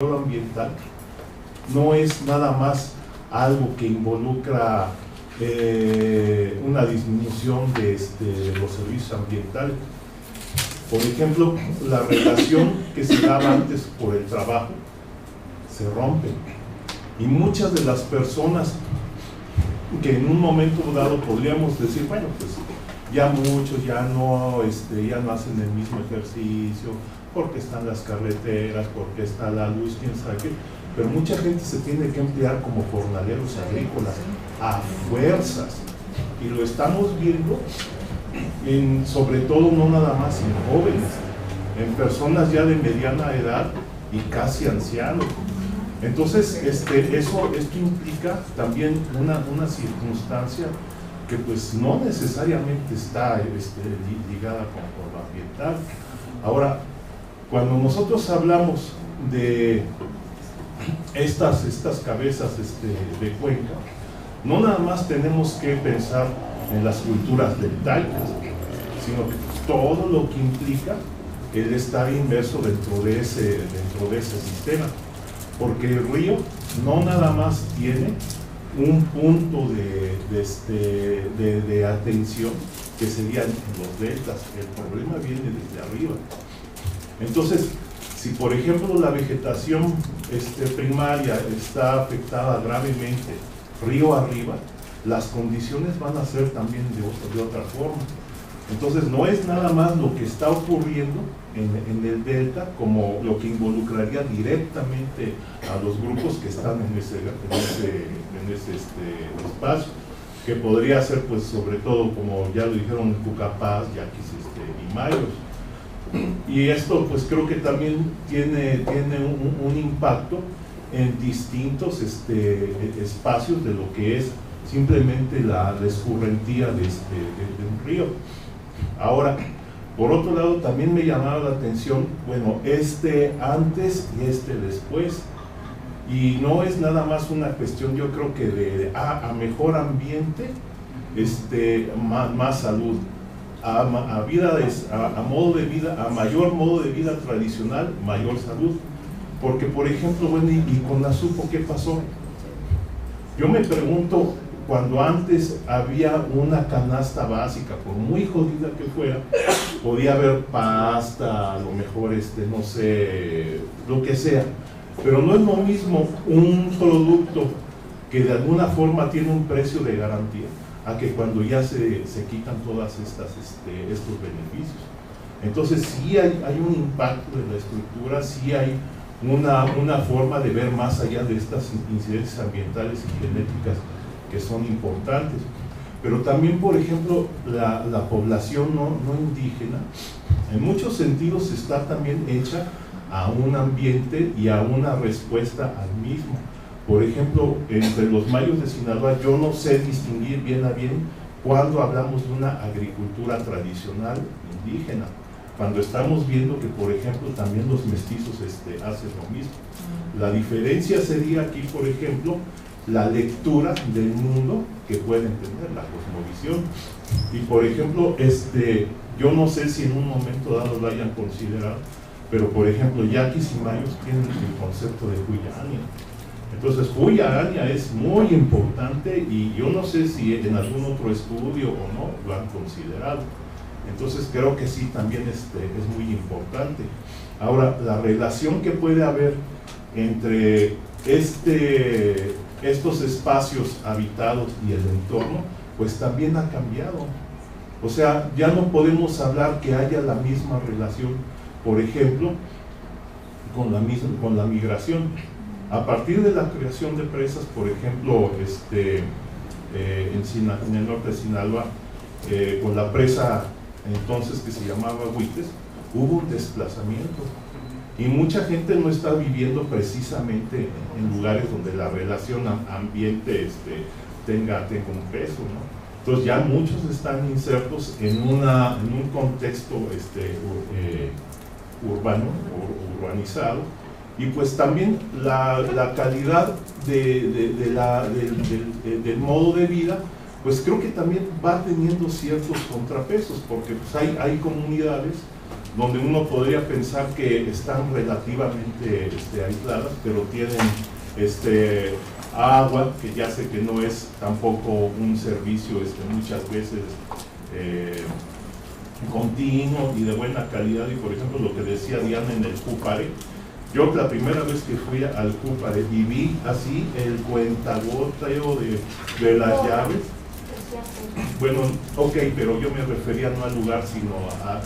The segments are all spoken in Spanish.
ambiental no es nada más algo que involucra una disminución de los servicios ambientales. Por ejemplo, la relación que se daba antes por el trabajo se rompe, y muchas de las personas que en un momento dado podríamos decir, bueno, pues ya muchos ya no hacen el mismo ejercicio, porque están las carreteras, porque está la luz, quién sabe qué, pero mucha gente se tiene que emplear como jornaleros agrícolas a fuerzas, y lo estamos viendo sobre todo no nada más en jóvenes, en personas ya de mediana edad y casi ancianos. Entonces esto implica también una circunstancia que pues no necesariamente está ligada con lo ambiental. Ahora, cuando nosotros hablamos de estas cabezas de cuenca, no nada más tenemos que pensar en las culturas deltaicas, sino que todo lo que implica el estar inmerso dentro de ese sistema, porque el río no nada más tiene un punto de atención que serían los deltas. El problema viene desde arriba. Entonces, si por ejemplo la vegetación primaria está afectada gravemente río arriba, las condiciones van a ser también de otra forma. Entonces no es nada más lo que está ocurriendo en el delta como lo que involucraría directamente a los grupos que están en ese espacio, que podría ser pues sobre todo, como ya lo dijeron, Cucapás, Yaquis y Mayos. Y esto pues creo que también tiene un impacto en distintos espacios de lo que es simplemente la escurrentía de un río. Ahora, por otro lado, también me llamaba la atención, bueno, antes y después, y no es nada más una cuestión, yo creo que a mejor ambiente, más salud, a modo de vida, a mayor modo de vida tradicional, mayor salud. Porque, por ejemplo, bueno, y con la Supo, ¿qué pasó? Yo me pregunto, cuando antes había una canasta básica, por muy jodida que fuera, podía haber pasta, a lo mejor, no sé, lo que sea, pero no es lo mismo un producto que de alguna forma tiene un precio de garantía, a que cuando ya se quitan todas estos beneficios. Entonces sí hay un impacto en la estructura, sí hay una forma de ver más allá de estas incidencias ambientales y genéticas que son importantes. Pero también, por ejemplo, la población no indígena, en muchos sentidos está también hecha a un ambiente y a una respuesta al mismo. Por ejemplo, entre los mayos de Sinaloa, yo no sé distinguir bien a bien cuando hablamos de una agricultura tradicional indígena, cuando estamos viendo que, por ejemplo, también los mestizos hacen lo mismo. La diferencia sería aquí, por ejemplo, la lectura del mundo que pueden tener, la cosmovisión. Y, por ejemplo, yo no sé si en un momento dado lo hayan considerado, pero, por ejemplo, yaquis y mayos tienen el concepto de Huyania. Entonces, Huyania es muy importante, y yo no sé si en algún otro estudio o no lo han considerado. Entonces creo que sí, también es muy importante. Ahora, la relación que puede haber entre estos espacios habitados y el entorno, pues también ha cambiado. O sea, ya no podemos hablar que haya la misma relación, por ejemplo, con la migración. A partir de la creación de presas, por ejemplo, en el norte de Sinaloa, con la presa entonces que se llamaba Huites, hubo un desplazamiento, y mucha gente no está viviendo precisamente en lugares donde la relación ambiente tenga un peso, ¿no? Entonces ya muchos están insertos en un contexto urbano, urbanizado, y pues también la calidad del modo de vida, pues creo que también va teniendo ciertos contrapesos, porque pues hay comunidades donde uno podría pensar que están relativamente aisladas, pero tienen agua, que ya sé que no es tampoco un servicio muchas veces continuo y de buena calidad. Y por ejemplo lo que decía Diana en el Cúpare, yo la primera vez que fui al Cúpare y vi así el cuentagoteo de las llaves, bueno, ok, pero yo me refería no al lugar, sino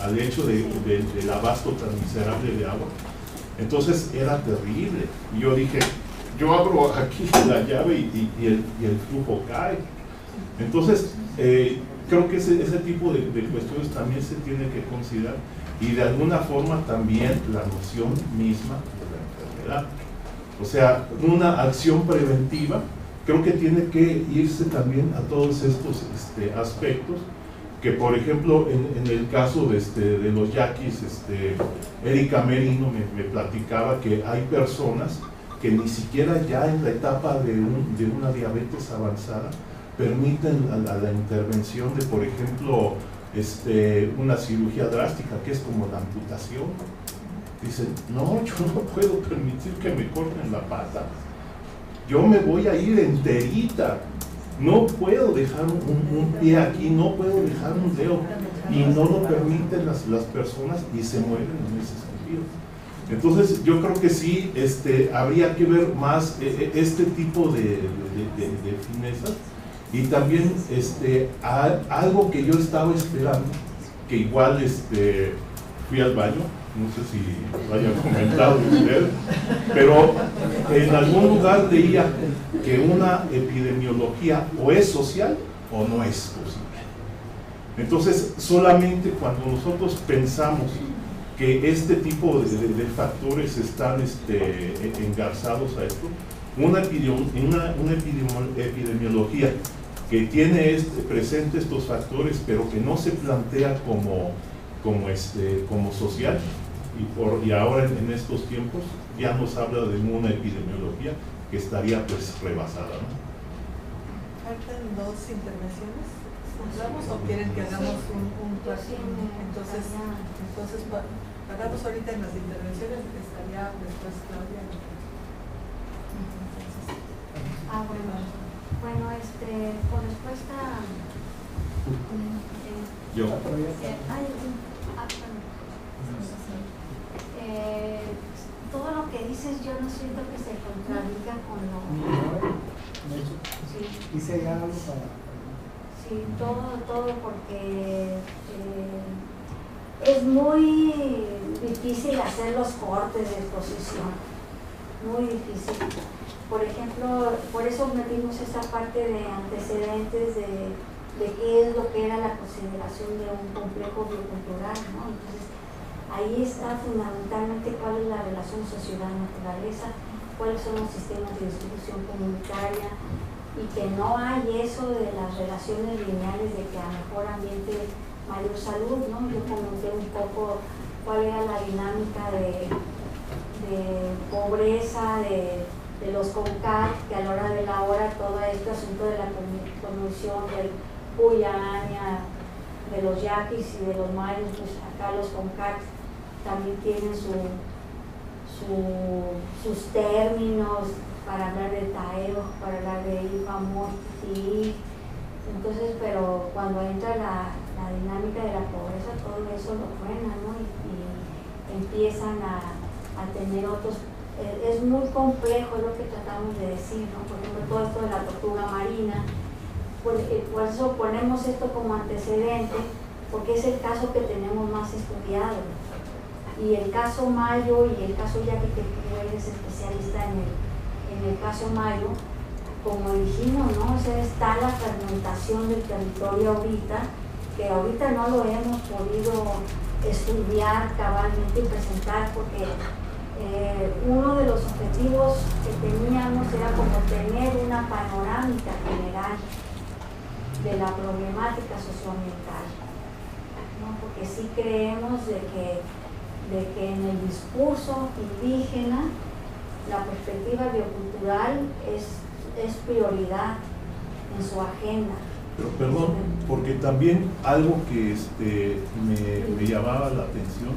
al hecho del abasto tan miserable de agua. Entonces era terrible. Y yo dije, yo abro aquí la llave y el flujo cae. Entonces, creo que ese tipo de cuestiones también se tiene que considerar, y de alguna forma también la noción misma de la enfermedad. O sea, una acción preventiva creo que tiene que irse también a todos estos aspectos, que por ejemplo en el caso de los yaquis, Erika Merino me platicaba que hay personas que ni siquiera ya en la etapa de una diabetes avanzada permiten a la intervención de, por ejemplo, una cirugía drástica, que es como la amputación. Dicen, no, yo no puedo permitir que me corten la pata, yo me voy a ir enterita, no puedo dejar un pie aquí, no puedo dejar un dedo, y no lo permiten las personas y se mueren en ese sentido. Entonces yo creo que sí habría que ver más este tipo de finezas. Y también algo que yo estaba esperando, que igual fui al baño, no sé si lo hayan comentado ustedes, pero en algún lugar leía que una epidemiología o es social o no es posible. Entonces, solamente cuando nosotros pensamos que este tipo de factores están engarzados a esto, una epidemiología que tiene presente estos factores, pero que no se plantea como social, y ahora en estos tiempos ya nos habla de una epidemiología que estaría pues rebasada, ¿no? ¿Faltan dos intervenciones? ¿Vamos o quieren que hagamos un entonces hagamos ahorita en las intervenciones, que estaría después Claudia? Bueno, con respuesta Yo. Todo lo que dices yo no siento que se contradiga con lo sí. ¿Hice ya algo para...? Sí, todo porque es muy difícil hacer los cortes de exposición, muy difícil. Por ejemplo, por eso metimos esa parte de antecedentes de qué es lo que era la consideración de un complejo biocultural, ¿no? Entonces, ahí está fundamentalmente cuál es la relación sociedad-naturaleza, cuáles son los sistemas de distribución comunitaria, y que no hay eso de las relaciones lineales de que a mejor ambiente, mayor salud, ¿no? Yo comenté un poco cuál era la dinámica de pobreza, de los CONCAT, que a la hora de la hora todo este asunto de la conmoción del Puyaña, de los yaquis y de los mayos, pues acá los CONCAT también tienen sus términos para hablar de Taeo, para hablar de Ifamorti. Entonces, pero cuando entra la dinámica de la pobreza, todo eso lo frena, ¿no? Y empiezan a tener otros. Es muy complejo lo que tratamos de decir, ¿no? Por ejemplo, todo esto de la tortuga marina, por eso ponemos esto como antecedente, porque es el caso que tenemos más estudiado. Y el caso Mayo y el caso Yaqui, que tú eres especialista en el caso Mayo, como dijimos, ¿no? O sea, está la fragmentación del territorio ahorita, que ahorita no lo hemos podido estudiar cabalmente y presentar, porque uno de los objetivos que teníamos era como tener una panorámica general de la problemática socioambiental, ¿no? Porque sí creemos de que en el discurso indígena la perspectiva biocultural es prioridad en su agenda. Pero perdón, porque también algo que me llamaba la atención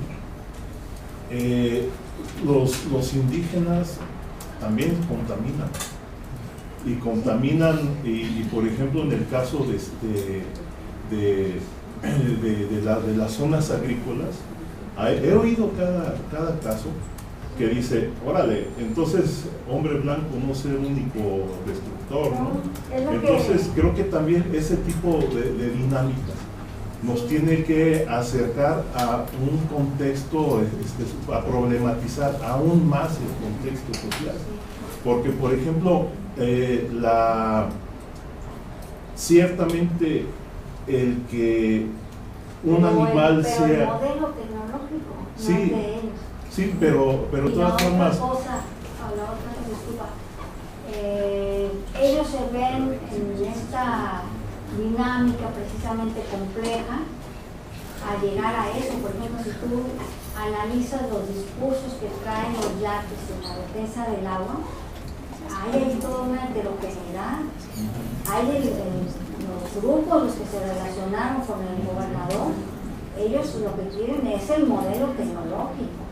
los indígenas también contaminan. Y contaminan, y por ejemplo en el caso de las zonas agrícolas, he oído cada caso que dice, órale, entonces hombre blanco no es el único destructor, ¿no? Entonces creo que también ese tipo de dinámicas nos tiene que acercar a un contexto, a problematizar aún más el contexto social. Porque, por ejemplo, ciertamente el que un animal sea... Pero el modelo tecnológico, sí, no es de ellos. Sí, pero de todas formas... Disculpa, ellos se ven en esta dinámica precisamente compleja a llegar a eso. Por ejemplo, si tú analizas los discursos que traen los yaquis en la defensa del agua, hay toda una heterogeneidad. Hay los grupos, los que se relacionaron con el gobernador, ellos lo que quieren es el modelo tecnológico.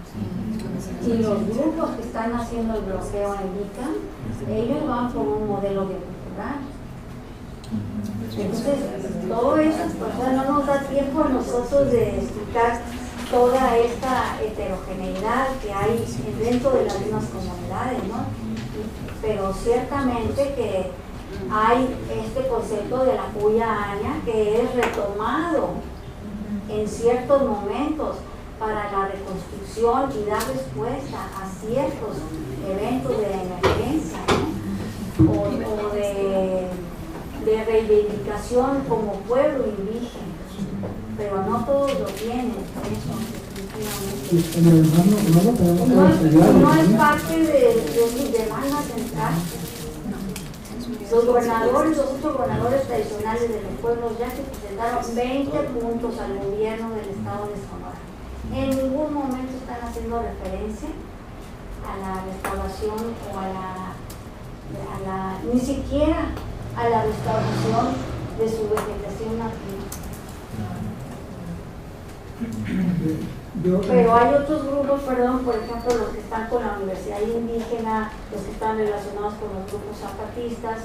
Y los grupos que están haciendo el bloqueo en Ica, ellos van por un modelo biocultural. Entonces, todo eso, pues, no nos da tiempo a nosotros de explicar toda esta heterogeneidad que hay dentro de las mismas comunidades, ¿no? Pero ciertamente que hay este concepto de la puya aña que es retomado en ciertos momentos para la reconstrucción y dar respuesta a ciertos eventos de emergencia, ¿no? o de reivindicación como pueblo indígena, pero no todos lo tienen, eso definitivamente. No es parte de su demanda central. Los gobernadores, los 8 gobernadores tradicionales de los pueblos ya se presentaron 20 puntos al gobierno del estado de Sonora. En ningún momento están haciendo referencia a la restauración o ni siquiera a la restauración de su vegetación nativa. Pero hay otros grupos, por ejemplo, los que están con la Universidad Indígena, los que están relacionados con los grupos zapatistas,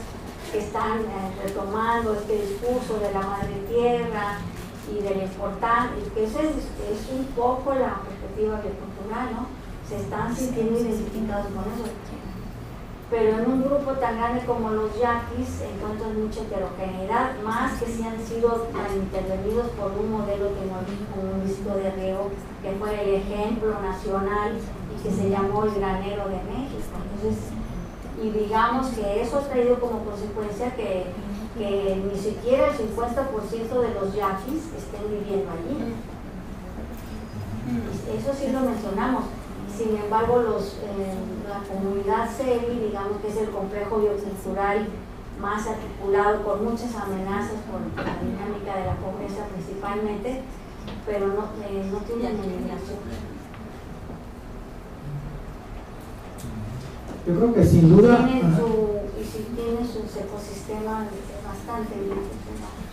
que están retomando este discurso de la madre tierra y de la importancia, y que ese es un poco la perspectiva biocultural, ¿no? Se están sintiendo identificados con eso. Pero en un grupo tan grande como los yaquis encuentran mucha heterogeneidad, más que si han sido intervenidos por un modelo tecnológico como un disco de riego, que fue el ejemplo nacional y que se llamó el granero de México. Entonces, y digamos que eso ha traído como consecuencia que ni siquiera el 50% de los yaquis estén viviendo allí. Eso sí lo mencionamos. Sin embargo, la comunidad CEBI, digamos que es el complejo biocultural más articulado, con muchas amenazas por la dinámica de la pobreza principalmente, pero no tienen eliminación. Yo creo que sin duda... Tiene sus ecosistemas bastante bien.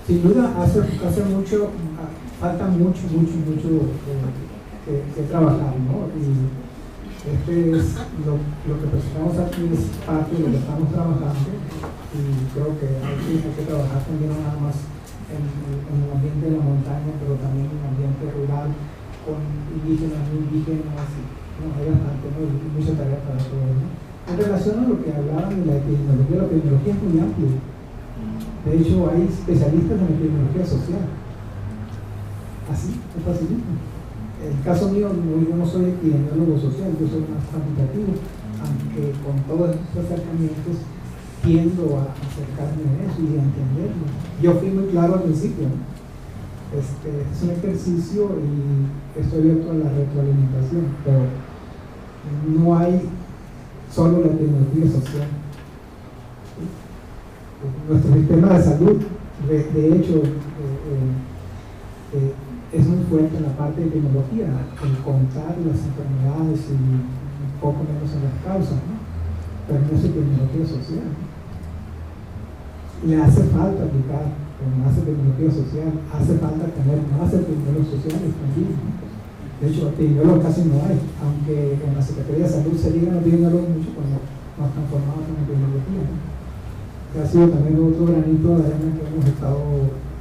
Sin duda hace mucho, falta mucho que trabajar, ¿no? Y es lo que presentamos aquí es parte de lo que estamos trabajando, y creo que hay que trabajar también no nada más en el ambiente de la montaña, pero también en el ambiente rural, con indígenas, no indígenas, y hay bastante, ¿no? Y mucha tarea para todos, ¿no? En relación a lo que hablaban de la epidemiología es muy amplia. De hecho, hay especialistas en epidemiología social. Así, es facilito. En el caso mío, yo no soy epidemiólogo social, yo soy más cuantitativo, aunque con todos estos acercamientos tiendo a acercarme a eso y a entenderlo. Yo fui muy claro al principio, ¿no? Es un ejercicio y estoy abierto a la retroalimentación, pero no hay solo la tecnología social. Nuestro sistema de salud, de hecho, es muy fuerte en la parte de tecnología, en contar las enfermedades y un poco menos en las causas, ¿no? Pero no es tecnología social, ¿no? Le hace falta aplicar con más tecnología social, hace falta tener más epidemiólogos sociales también, ¿no? De hecho, epidemiólogos casi no hay, aunque en la Secretaría de Salud se digan epidemiólogos mucho cuando nos transformamos en epidemiología, ¿no? Que ha sido también otro granito de arena que hemos estado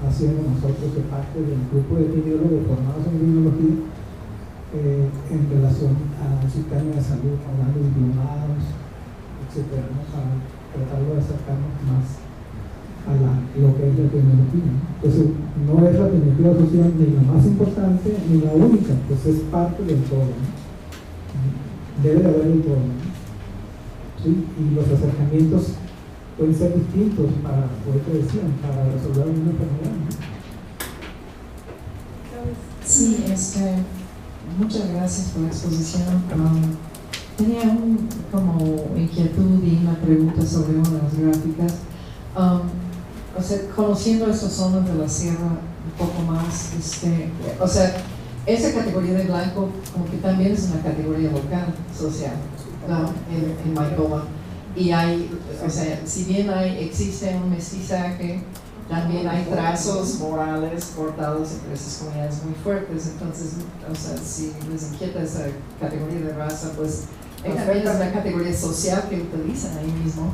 haciendo nosotros de parte del grupo de epidemiólogos formados en epidemiología en relación al sistema de salud, hablando de diplomados, etcétera, ¿no? Para tratarlo de acercarnos más a lo que es la epidemiología, ¿no? Entonces, no es la epidemiología social ni la más importante ni la única, pues es parte del todo, ¿no? Debe de haber un todo, ¿no? ¿Sí? Y los acercamientos pueden ser distintos para, como te decían, para resolver una enfermedad, ¿no? Sí, muchas gracias por la exposición. Tenía como inquietud y una pregunta sobre una de las gráficas. O sea, conociendo esas zonas de la sierra un poco más, o sea, esa categoría de blanco como que también es una categoría local, social, ¿no? En Maicova. Y hay, o sea, si bien existe un mestizaje, también hay trazos morales cortados entre esas comunidades muy fuertes. Entonces, o sea, si les inquieta esa categoría de raza, pues también es una categoría social que utilizan ahí mismo.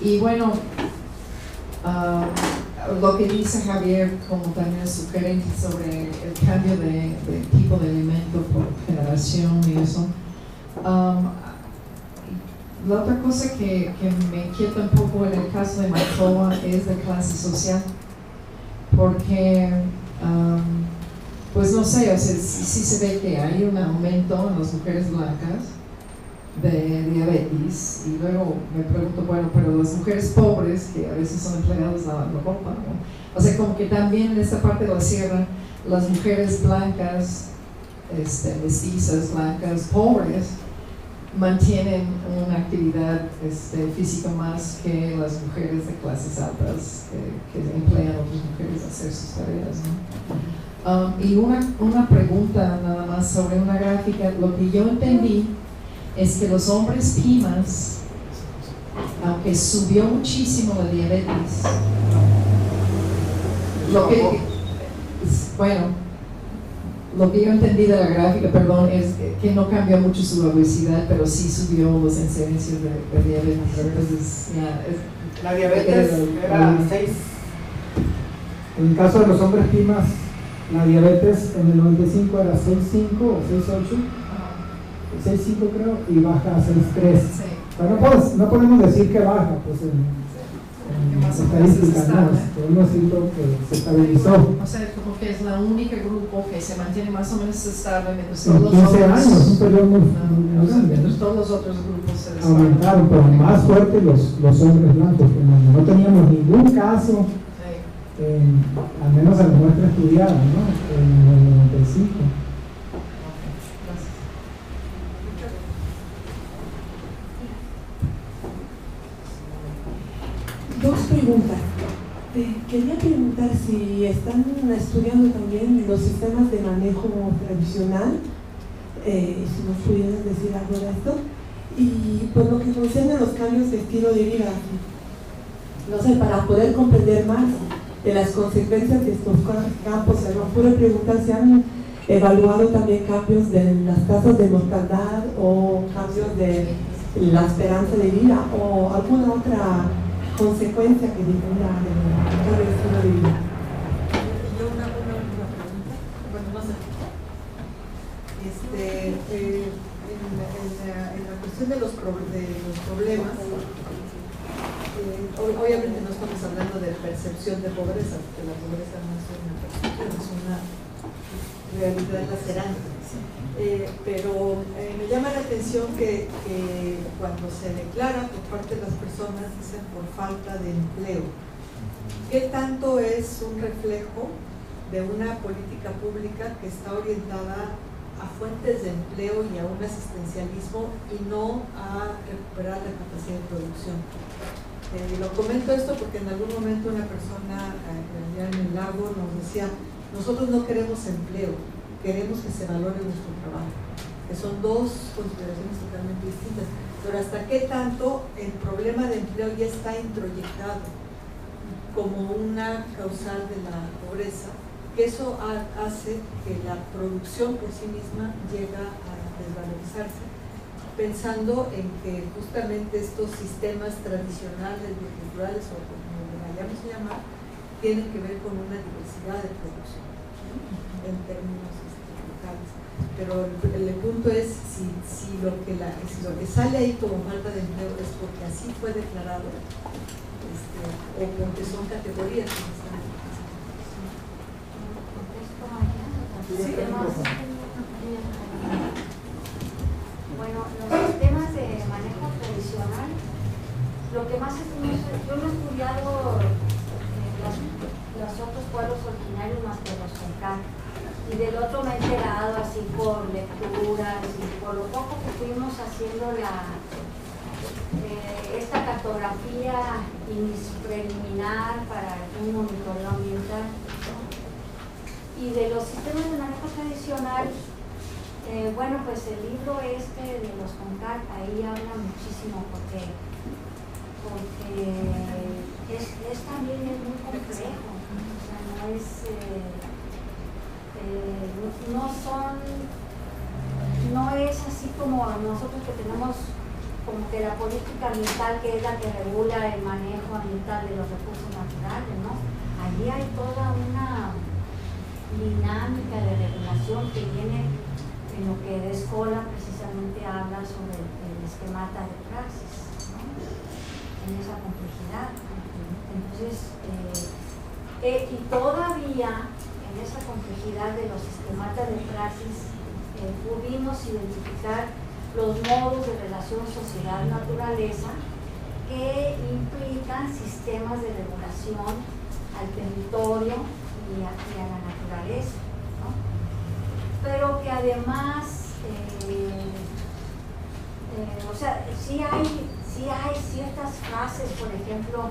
Y bueno, lo que dice Javier como también sugerencia sobre el cambio de tipo de alimento por generación y eso. La otra cosa que me inquieta un poco en el caso de Maicova es de clase social, porque pues no sé, o sea, sí se ve que hay un aumento en las mujeres blancas de diabetes, y luego me pregunto, bueno, pero las mujeres pobres, que a veces son empleadas lavando ropa, ¿no? O sea, como que también en esta parte de la sierra, las mujeres blancas, mestizas, blancas, pobres, mantienen una actividad física más que las mujeres de clases altas que emplean a otras mujeres a hacer sus tareas, ¿no? Y una pregunta nada más sobre una gráfica. Lo que yo entendí es que los hombres pimas, aunque subió muchísimo la diabetes, lo que yo entendí de la gráfica, perdón, es que no cambió mucho su obesidad, pero sí subió las incidencias de diabetes. Entonces, la diabetes era 6. En el caso de los hombres pimas, la diabetes en el 95 era 6.5 o 6.8, 6.5 creo, y baja a 6.3. Sí. Pero no podemos decir que baja, pues en estadísticas no, podemos decir que se estabilizó. O sea, como que es la única grupo que se mantiene más o menos estable, mientras todos los 15 otros, años, un periodo muy grande. mientras todos los otros grupos se desarrollan. Aumentaron, pero más fuerte los hombres blancos, que no teníamos ningún caso, al menos a la muestra estudiada, ¿no? En el 95. Dos preguntas. Quería preguntar si están estudiando también los sistemas de manejo tradicional, si nos pudieran decir algo de esto, y por lo que concierne a los cambios de estilo de vida, no sé, para poder comprender más de las consecuencias de estos campos. Se me ocurre preguntar si han evaluado también cambios de las tasas de mortalidad o cambios de la esperanza de vida o alguna otra consecuencia que dependa del estilo de vida. Yo una pregunta, bueno, no sé. En la cuestión de los problemas, obviamente no estamos hablando de percepción de pobreza, porque la pobreza no es una percepción, es una realidad lacerante. Pero me llama la atención que cuando se declara por parte de las personas, dicen por falta de empleo. ¿Qué tanto es un reflejo de una política pública que está orientada a fuentes de empleo y a un asistencialismo y no a recuperar la capacidad de producción? Lo comento esto porque en algún momento una persona allá en el lago nos decía: nosotros no queremos empleo, queremos que se valore nuestro trabajo, que son dos consideraciones totalmente distintas. Pero hasta qué tanto el problema de empleo ya está introyectado como una causal de la pobreza, que eso hace que la producción por sí misma llega a desvalorizarse, pensando en que justamente estos sistemas tradicionales, bioculturales o como le vayamos a llamar, tienen que ver con una diversidad de producción, ¿no? En términos locales. Pero el punto es si lo que sale ahí como falta de empleo es porque así fue declarado, o porque son categorías que están. Sí. Bueno, los sistemas de manejo tradicional, lo que más yo no he estudiado los otros pueblos originarios más que los Concat, y del otro me he enterado así por lecturas y por lo poco que fuimos haciendo esta cartografía preliminar para un monitoreo ambiental, ¿no? Y de los sistemas de manejo tradicional, bueno, pues el libro de los Concat ahí habla muchísimo porque es también muy complejo, o sea, no es así como nosotros que tenemos como que la política ambiental, que es la que regula el manejo ambiental de los recursos naturales, ¿no? Allí hay toda una dinámica de regulación que viene en lo que de Escola precisamente habla sobre el esquemata de praxis, ¿no? En esa complejidad. Entonces, y todavía en esa complejidad de los esquematas de praxis pudimos identificar los modos de relación sociedad-naturaleza que implican sistemas de regulación al territorio y a la naturaleza, ¿no? Pero que además, o sea, sí hay ciertas frases, por ejemplo,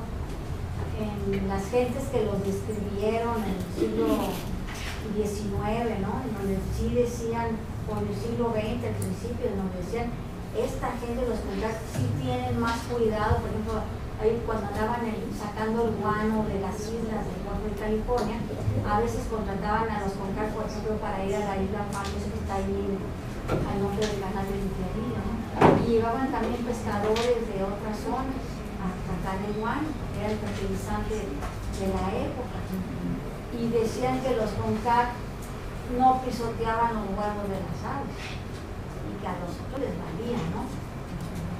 en las gentes que los describieron en el siglo XIX, ¿no? En donde sí decían, o en el siglo XX, al principio, en donde decían, esta gente, los Concat, sí tienen más cuidado, por ejemplo, ahí cuando andaban sacando el guano de las islas del Golfo de California, a veces contrataban a los Concat, por ejemplo, para ir a la isla Marcos, que está ahí al norte del canal del Interior, ¿no? Y llevaban también pescadores de otras zonas a sacar el guano, que era el fertilizante de la época. Y decían que los Concat no pisoteaban los huevos de las aves y que a los otros les valía, ¿no?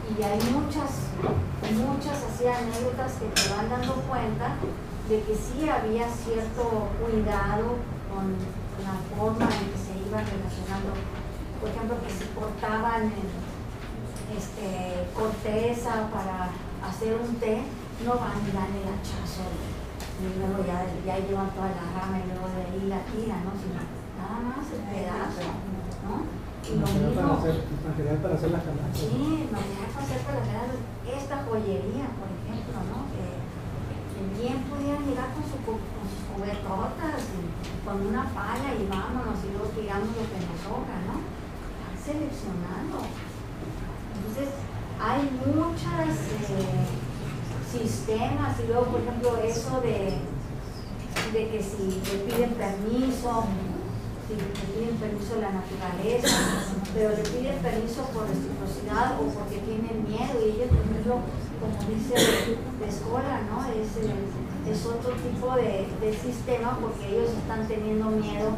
Y hay muchas así anécdotas que te van dando cuenta de que sí había cierto cuidado con la forma en que se iban relacionando. Por ejemplo, que si cortaban corteza para hacer un té, no van y dan el hachazo y luego ya llevan toda la rama y luego de ahí la tiran, ¿no? Sino nada más el pedazo, ¿no? Y lo mismo, material para hacer las canastas. sí, material para hacer las canastas, esta joyería, por ejemplo, ¿no? Que bien podían llegar con sus cubetotas y con una pala y vámonos y luego tiramos lo que nos sobra, ¿no? Están seleccionando. Entonces, hay muchos sistemas y luego, por ejemplo, eso de que si le piden permiso, a la naturaleza, pero le piden permiso por reciprocidad o porque tienen miedo, y ellos, por ejemplo, como dice de Escola, ¿no? Es otro tipo de sistema porque ellos están teniendo miedo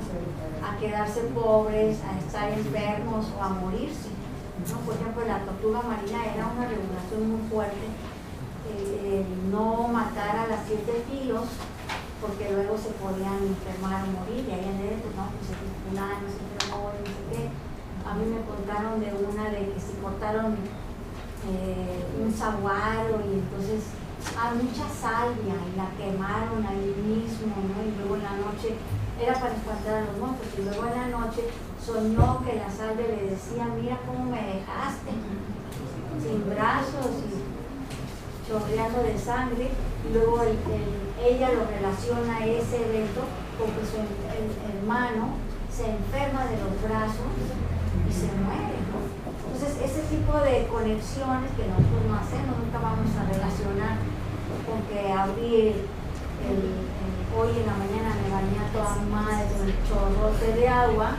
a quedarse pobres, a estar enfermos o a morirse, ¿no? Por ejemplo, la tortuga marina era una regulación muy fuerte, no matar a las 7 kilos porque luego se podían enfermar o morir, y ahí en el, ¿no? Pues fulano se enfermó, no sé qué. A mí me contaron de una de que se cortaron un saguaro y entonces mucha salvia y la quemaron ahí mismo, ¿no? Y luego en la noche era para espantar a los monstruos, y luego en la noche soñó que la salvia le decía, mira cómo me dejaste, sin brazos y chorreando de sangre, y luego ella lo relaciona a ese evento con que su hermano se enferma de los brazos y se muere, ¿no? Entonces ese tipo de conexiones que nosotros no hacemos, nunca vamos a relacionar con que abrir hoy en la mañana me bañé a toda madre con el chorrote de agua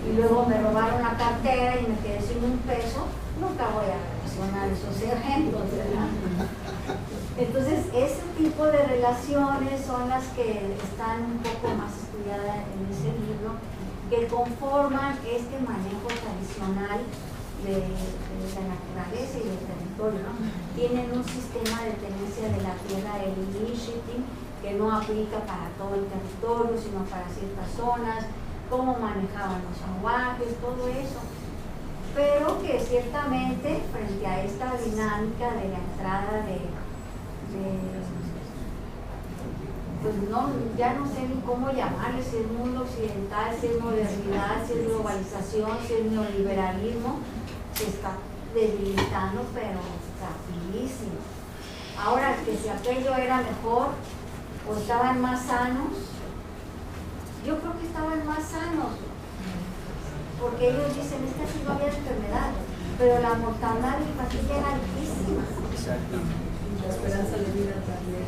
y luego me robaron la cartera y me quedé sin un peso, nunca voy a relacionar esos eventos, ¿verdad? Entonces, ese tipo de relaciones son las que están un poco más estudiadas en ese libro, que conforman este manejo tradicional de la naturaleza y del territorio, ¿no? Tienen un sistema de tenencia de la tierra, el initiative, que no aplica para todo el territorio, sino para ciertas zonas, cómo manejaban los aguajes, todo eso. Pero que ciertamente, frente a esta dinámica de la entrada pues no, ya no sé ni cómo llamarle, si es mundo occidental, si es modernidad, si es globalización, si es neoliberalismo, se está debilitando, pero rapidísimo. Ahora, que si aquello era mejor o estaban más sanos, yo creo que estaban más sanos, porque ellos dicen, es que así no había enfermedad, pero la mortalidad infantil era altísima. La esperanza de vida también.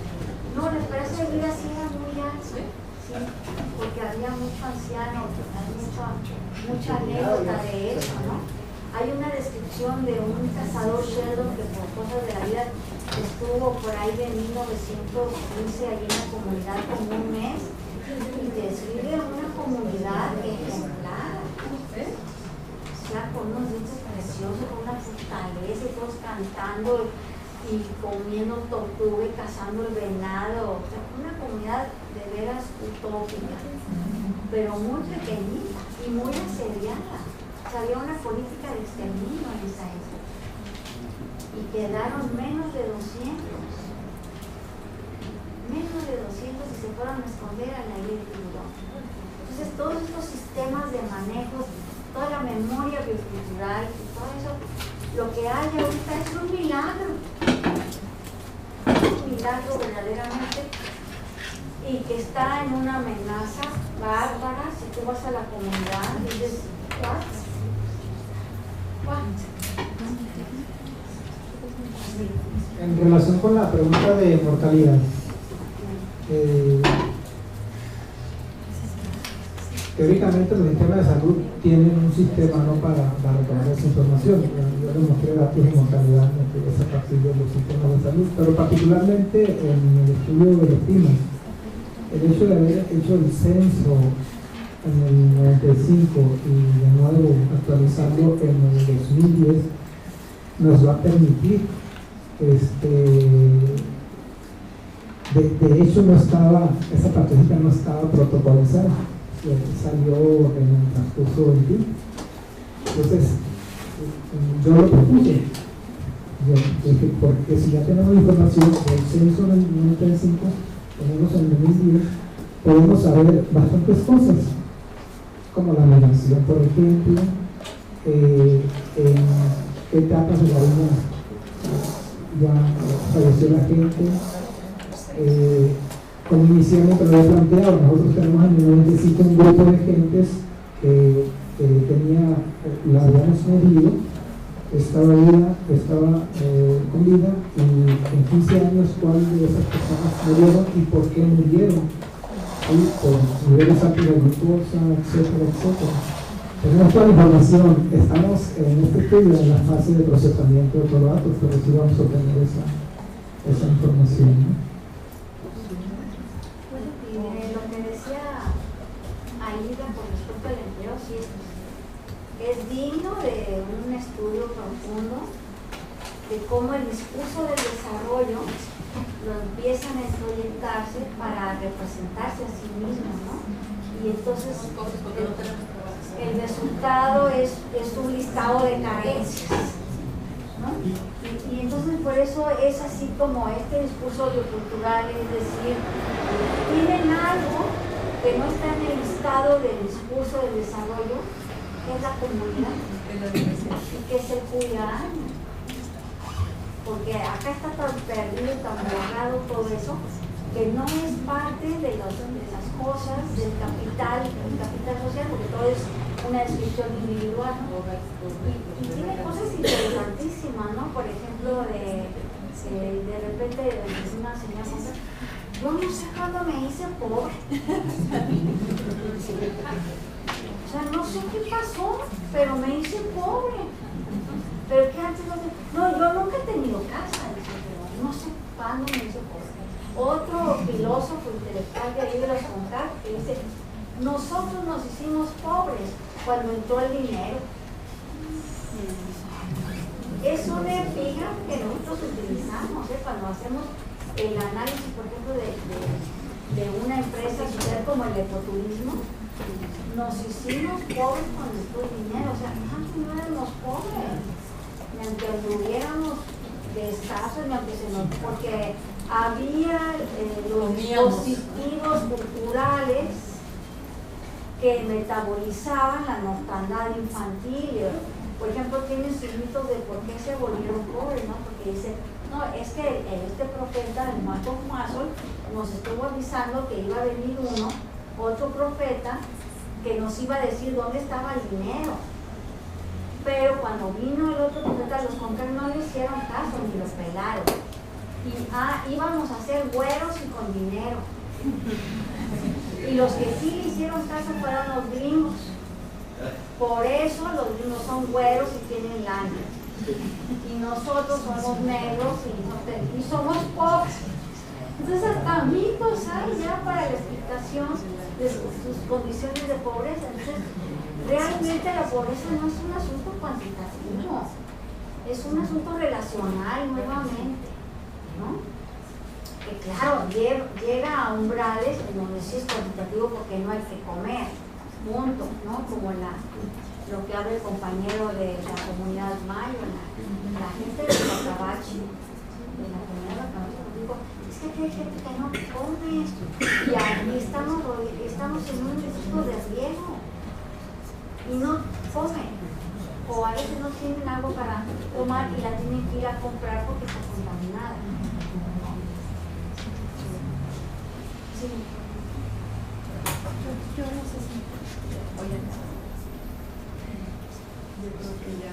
No, la esperanza de vida sí era muy alta, sí, porque había mucho anciano, hay mucha anécdota de eso, ¿no? Hay una descripción de un cazador Sheldon que por cosas de la vida estuvo por ahí de 1915 allí en la comunidad como un mes y describe una comunidad ejemplar, o sea, con unos dientes preciosos, con una fortaleza, todos cantando y comiendo tortuga y cazando el venado, o sea, una comunidad de veras utópica, pero muy pequeñita y muy asediada. O sea, había una política de exterminio en esa época y quedaron menos de 200 y se fueron a esconder a la isla de Tiburón. Entonces todos estos sistemas de manejo, toda la memoria biocultural y todo eso, lo que hay ahorita es un milagro verdaderamente, y que está en una amenaza bárbara. Si tú vas a la comunidad y dices, En relación con la pregunta de mortalidad, teóricamente los sistemas de salud tienen un sistema, ¿no?, para tomar esa información. Yo les mostré datos de mortalidad a partir de los sistemas de salud, pero particularmente en el estudio de los primas, el hecho de haber hecho el censo en el 95 y de nuevo actualizarlo en el 2010 nos va a permitir, de hecho no estaba, esa partecita no estaba protocolizada, salió en el transcurso del tiempo. Entonces yo lo propuse, yo dije, porque si ya tenemos información del censo del 95, tenemos en el 2010, podemos saber bastantes cosas, como la migración, por ejemplo, en qué etapas de la vida ya falleció la gente, como inicialmente lo había planteado. Nosotros tenemos en el 95 un grupo de gentes que la habíamos medido, estaba con vida, y en 15 años cuáles de esas personas murieron y por qué murieron, por niveles altos de glucosa, etcétera, etcétera. Tenemos toda la información, estamos en este estudio en la fase de procesamiento de los datos, pero sí vamos a obtener esa información, ¿no? Lo que decía Aida con respecto al empleo, sí es digno de un estudio profundo de cómo el discurso del desarrollo lo empiezan a orientarse para representarse a sí mismo, ¿no? Y entonces el resultado es un listado de carencias, ¿no? Y entonces por eso es así como este discurso biocultural, es decir, tienen algo que no está en el listado del discurso del desarrollo, que es la comunidad, y que es el cuidadano, porque acá está tan perdido, tan borrado todo eso, que no es parte de las cosas del capital social, porque todo es una descripción individual, ¿no? Y tiene cosas interesantísimas, ¿no? Por ejemplo, de repente una señora Yo no sé cuándo me hice pobre. O sea, no sé qué pasó, pero me hice pobre. Pero que antes no, yo nunca he tenido casa, dice, pero no sé cuándo me hice pobre. Otro filósofo intelectual de ahí de los Concar que dice, nosotros nos hicimos pobres cuando entró el dinero. Es una epígrafe que nosotros utilizamos cuando hacemos el análisis, por ejemplo, de una empresa social como el ecoturismo. Nos hicimos pobres cuando entró el dinero, o sea, antes no éramos pobres, ni aunque anduviéramos de escasos, ni aunque se nos... porque había los dispositivos culturales que metabolizaban la mortandad infantil. Por ejemplo, tienen sus mitos de por qué se volvieron pobres, ¿no? Porque dice, no, es que este profeta, el Marco Mazol, nos estuvo avisando que iba a venir otro profeta, que nos iba a decir dónde estaba el dinero. Pero cuando vino el otro profeta, los Concar no le hicieron caso, ni los pelaron. Y íbamos a ser güeros y con dinero. Y los que sí le hicieron caso fueron los gringos. Por eso los gringos son güeros y tienen lana. Y nosotros somos negros y somos pobres. Entonces hasta mitos hay ya para la explicación de sus condiciones de pobreza. Entonces realmente la pobreza no es un asunto cuantitativo, es un asunto relacional nuevamente, ¿no? Que claro, llega a umbrales en donde sí es cuantitativo porque no hay que comer, punto, ¿no? Como lo que habla el compañero de la comunidad mayo, la gente de Cacabachi, de la comunidad Cacabachi, digo, es que hay gente que no come y aquí estamos en un distrito de riego y no comen, o a veces no tienen agua para tomar y la tienen que ir a comprar porque está contaminada. Sí. Yo no sé si... Oye, yo creo que ya.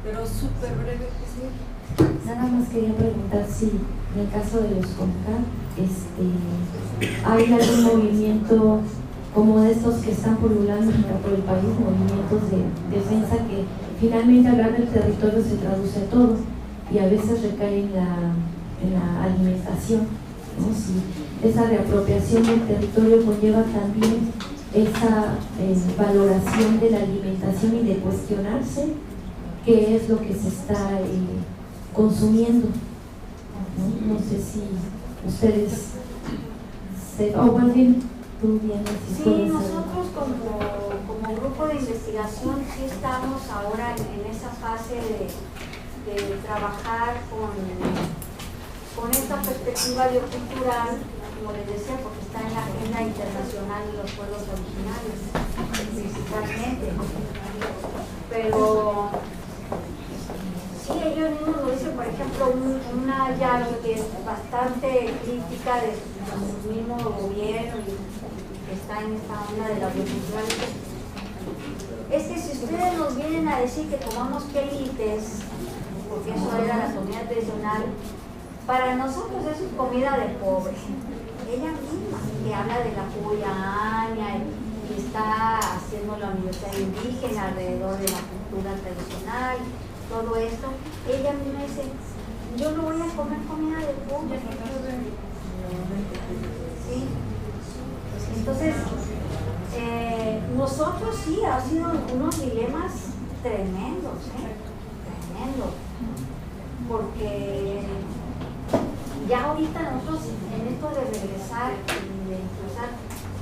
Pero súper breve, sí. Nada más quería preguntar si en el caso de los Concar, ¿hay algún movimiento como de estos que están pululando por el país, movimientos de defensa que finalmente hablar del territorio se traduce a todo y a veces recae en la alimentación, ¿no? Si esa reapropiación del territorio conlleva también esa valoración de la alimentación y de cuestionarse qué es lo que se está consumiendo, ¿no? No sé si ustedes más bien tú vienes. Sí, nosotros como grupo de investigación sí estamos ahora en esa fase de trabajar con esta perspectiva biocultural, como les decía, porque está en la agenda internacional de los pueblos originarios, principalmente. Pero sí, ellos mismos lo dicen, por ejemplo, una llave que es bastante crítica de su mismo gobierno y que está en esta onda de la biocultural. Es que si ustedes nos vienen a decir que comamos quelites, porque eso era la comida tradicional, para nosotros eso es comida de pobre. Ella misma, que habla de la Cuyana y está haciendo la universidad indígena alrededor de la cultura tradicional, todo esto, ella misma dice, yo no voy a comer comida de pobre. ¿Sí? Entonces, nosotros sí, ha sido unos dilemas tremendos, tremendos, porque ya ahorita nosotros en esto de regresar y de impulsar,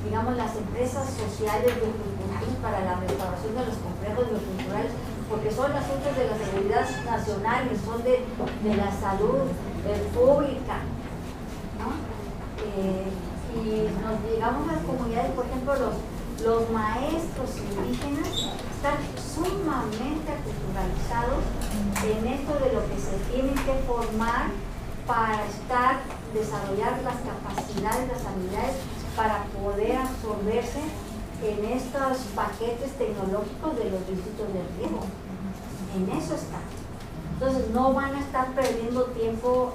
digamos, las empresas sociales bioculturales para la restauración de los complejos bioculturales, porque son asuntos de la seguridad nacional, son de la salud pública, ¿no? Y nos llegamos a las comunidades, por ejemplo, los maestros indígenas están sumamente aculturalizados en esto de lo que se tienen que formar para desarrollar las capacidades, las habilidades para poder absorberse en estos paquetes tecnológicos de los distritos de riego. En eso está. Entonces no van a estar perdiendo tiempo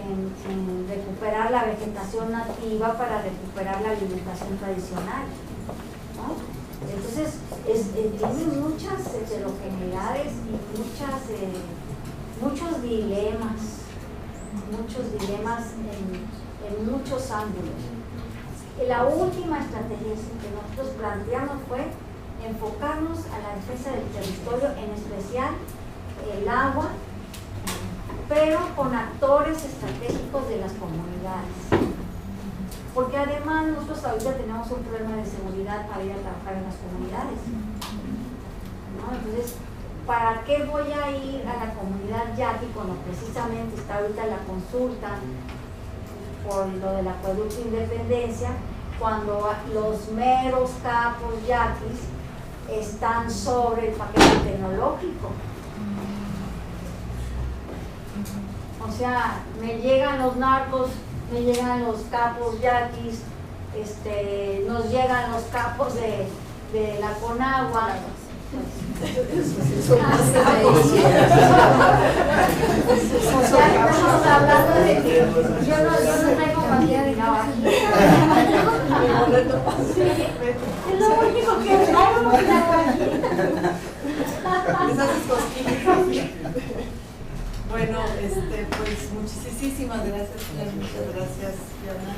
en recuperar la vegetación nativa para recuperar la alimentación tradicional, ¿no? Entonces, tiene muchas heterogeneidades y muchos dilemas en muchos ángulos. La última estrategia que nosotros planteamos fue enfocarnos a la defensa del territorio, en especial el agua, pero con actores estratégicos de las comunidades. Porque además nosotros ahorita tenemos un problema de seguridad para ir a trabajar en las comunidades, ¿no? Entonces, ¿para qué voy a ir a la comunidad yaqui cuando precisamente está ahorita la consulta por lo del acueducto Independencia, cuando los meros capos yaquis están sobre el paquete tecnológico? O sea, me llegan los narcos, me llegan los capos yaquis, nos llegan los capos de la Conagua. Ya estamos hablando de que yo no traigo partida de navaja. Es lo único que traigo es la guajita. Bueno, pues muchísimas gracias, muchas gracias, Diana.